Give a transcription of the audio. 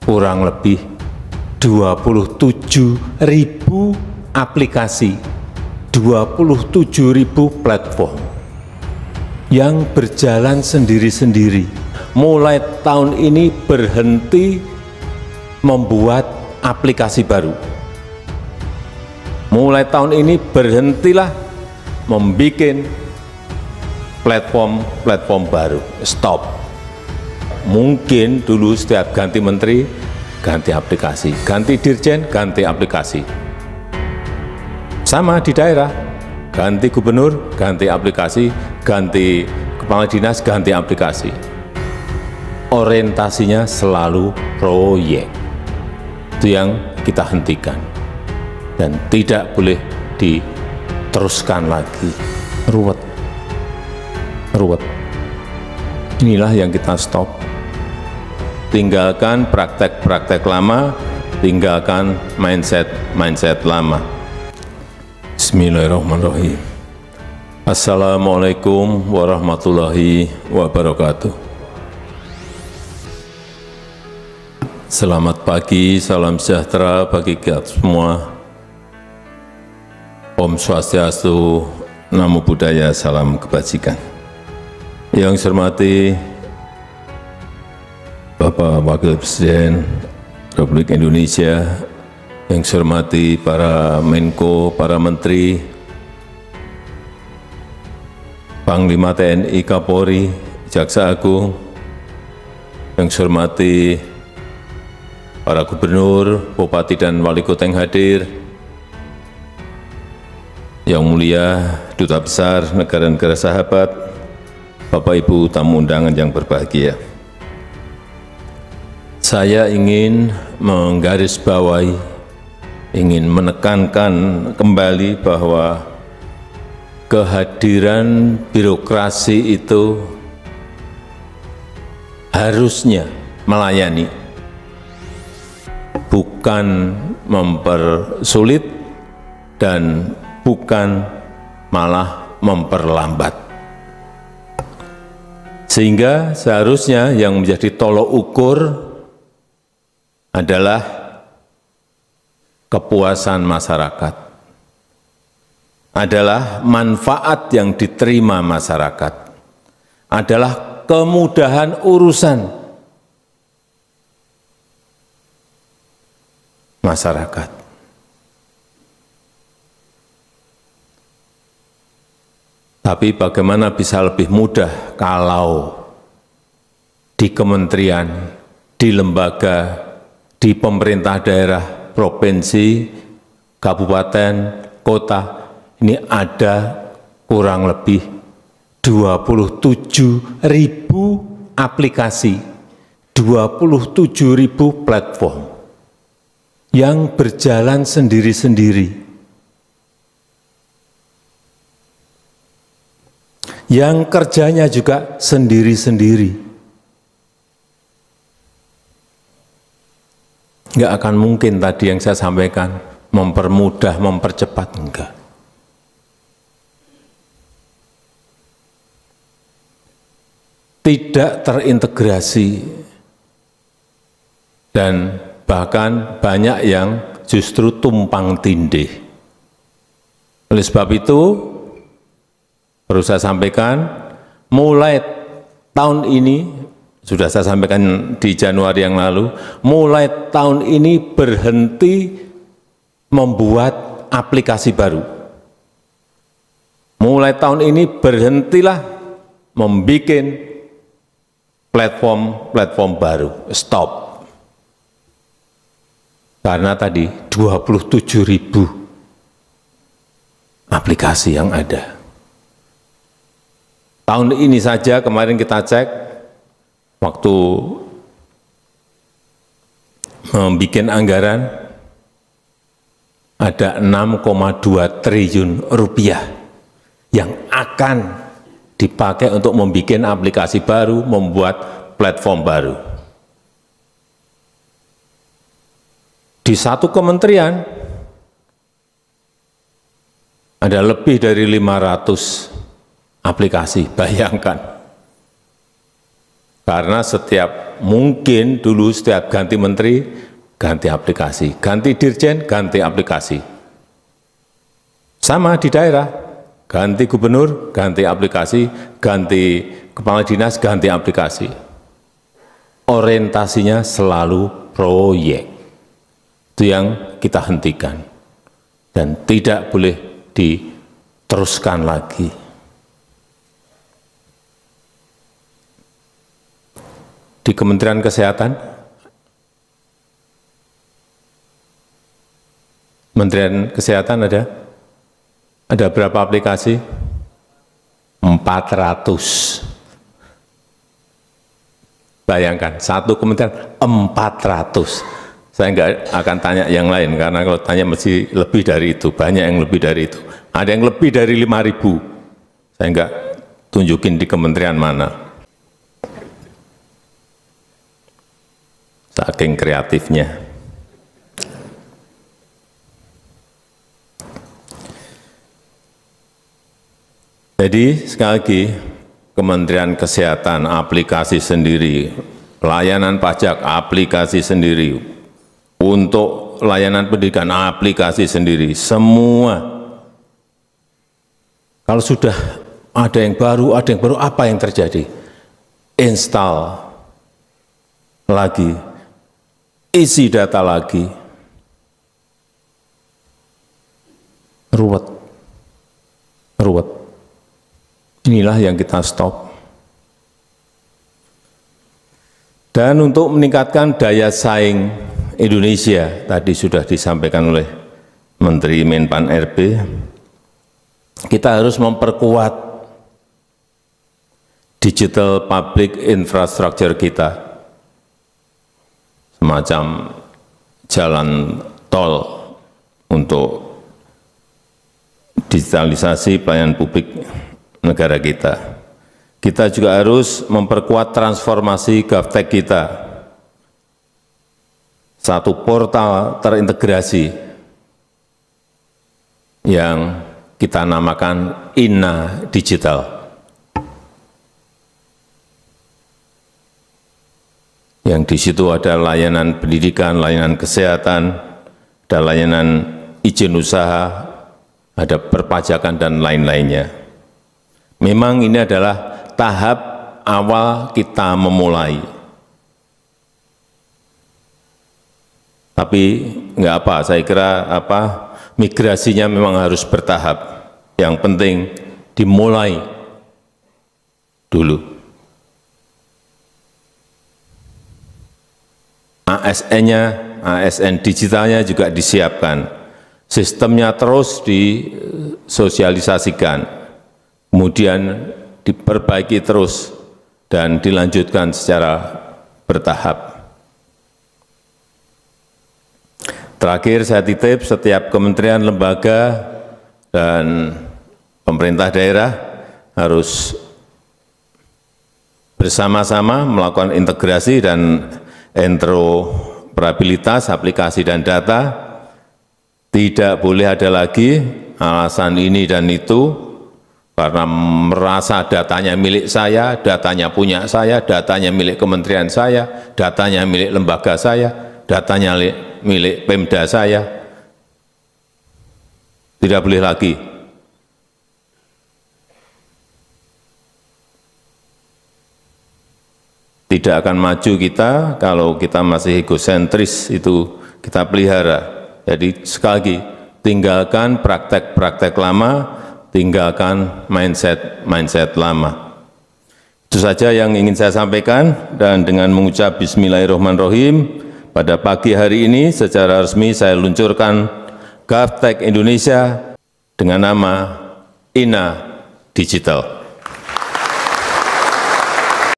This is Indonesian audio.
kurang lebih 27.000 aplikasi, 27.000 platform yang berjalan sendiri-sendiri. Mulai tahun ini berhenti membuat aplikasi baru. Mulai tahun ini berhentilah membuat platform baru. Stop. Mungkin dulu setiap ganti menteri, ganti aplikasi, ganti dirjen, ganti aplikasi. Sama di daerah, ganti gubernur, ganti aplikasi, ganti kepala dinas, ganti aplikasi. Orientasinya selalu proyek. Itu yang kita hentikan. Dan tidak boleh diteruskan lagi. Ruwet. Inilah yang kita stop. Tinggalkan praktek-praktek lama, tinggalkan mindset lama. Bismillahirrahmanirrahim. Assalamualaikum warahmatullahi wabarakatuh. Selamat pagi, salam sejahtera bagi kita semua. Om Swastiastu, Namo Buddhaya, salam kebajikan. Yang saya hormati Bapak Wakil Presiden Republik Indonesia, yang saya hormati para Menko, para Menteri, Panglima TNI, Kapolri, Jaksa Agung, yang saya hormati para Gubernur, Bupati dan Wali Kota yang hadir, yang mulia Duta Besar negara-negara sahabat, Bapak Ibu tamu undangan yang berbahagia. Saya ingin menggarisbawahi, ingin menekankan kembali bahwa kehadiran birokrasi itu harusnya melayani, bukan mempersulit dan bukan malah memperlambat. Sehingga seharusnya yang menjadi tolok ukur adalah kepuasan masyarakat, adalah manfaat yang diterima masyarakat, adalah kemudahan urusan masyarakat. Tapi bagaimana bisa lebih mudah kalau di kementerian, di lembaga, di pemerintah daerah, provinsi, kabupaten, kota, ini ada kurang lebih 27.000 aplikasi, 27.000 platform yang berjalan sendiri-sendiri, yang kerjanya juga sendiri-sendiri. Enggak akan mungkin tadi yang saya sampaikan, mempermudah, mempercepat, enggak. Tidak terintegrasi, dan bahkan banyak yang justru tumpang tindih. Oleh sebab itu, perlu saya sampaikan, mulai tahun ini, sudah saya sampaikan di Januari yang lalu, mulai tahun ini berhenti membuat aplikasi baru. Mulai tahun ini berhentilah membuat platform baru. Stop. Karena tadi 27.000 aplikasi yang ada. Tahun ini saja kemarin kita cek, waktu membuat anggaran, ada 6,2 triliun rupiah yang akan dipakai untuk membuat aplikasi baru, membuat platform baru. Di satu kementerian ada lebih dari 500 aplikasi, bayangkan. Karena mungkin dulu setiap ganti menteri, ganti aplikasi. Ganti dirjen, ganti aplikasi. Sama di daerah, ganti gubernur, ganti aplikasi, ganti kepala dinas, ganti aplikasi. Orientasinya selalu proyek. Itu yang kita hentikan. Dan tidak boleh diteruskan lagi. Di Kementerian Kesehatan, ada berapa aplikasi? 400. Bayangkan, satu kementerian 400. Saya nggak akan tanya yang lain, karena kalau tanya mesti lebih dari itu, banyak yang lebih dari itu. Ada yang lebih dari 5.000. Saya nggak tunjukin di kementerian mana. Saking kreatifnya. Jadi sekali lagi, Kementerian Kesehatan aplikasi sendiri, layanan pajak aplikasi sendiri, untuk layanan pendidikan aplikasi sendiri, semua. Kalau sudah ada yang baru, apa yang terjadi? Install lagi. Isi data lagi, ruwet. Inilah yang kita stop. Dan untuk meningkatkan daya saing Indonesia, tadi sudah disampaikan oleh Menteri Menpan RB, kita harus memperkuat digital public infrastructure kita. Semacam jalan tol untuk digitalisasi pelayanan publik negara kita. Kita juga harus memperkuat transformasi GovTech kita. Satu portal terintegrasi yang kita namakan INA Digital. Yang di situ ada layanan pendidikan, layanan kesehatan, ada layanan izin usaha, ada perpajakan dan lain-lainnya. Memang ini adalah tahap awal kita memulai. Tapi enggak apa, saya kira migrasinya memang harus bertahap. Yang penting dimulai dulu. ASN digitalnya juga disiapkan, sistemnya terus disosialisasikan, kemudian diperbaiki terus dan dilanjutkan secara bertahap. Terakhir saya titip setiap kementerian, lembaga, dan pemerintah daerah harus bersama-sama melakukan integrasi dan interoperabilitas aplikasi dan data. Tidak boleh ada lagi alasan ini dan itu karena merasa datanya milik saya, datanya punya saya, datanya milik kementerian saya, datanya milik lembaga saya, datanya milik Pemda saya. Tidak boleh lagi. Tidak akan maju kita kalau kita masih egosentris, itu kita pelihara. Jadi sekali lagi, tinggalkan praktek-praktek lama, tinggalkan mindset lama. Itu saja yang ingin saya sampaikan, dan dengan mengucap Bismillahirrahmanirrahim, pada pagi hari ini secara resmi saya luncurkan GovTech Indonesia dengan nama INA Digital.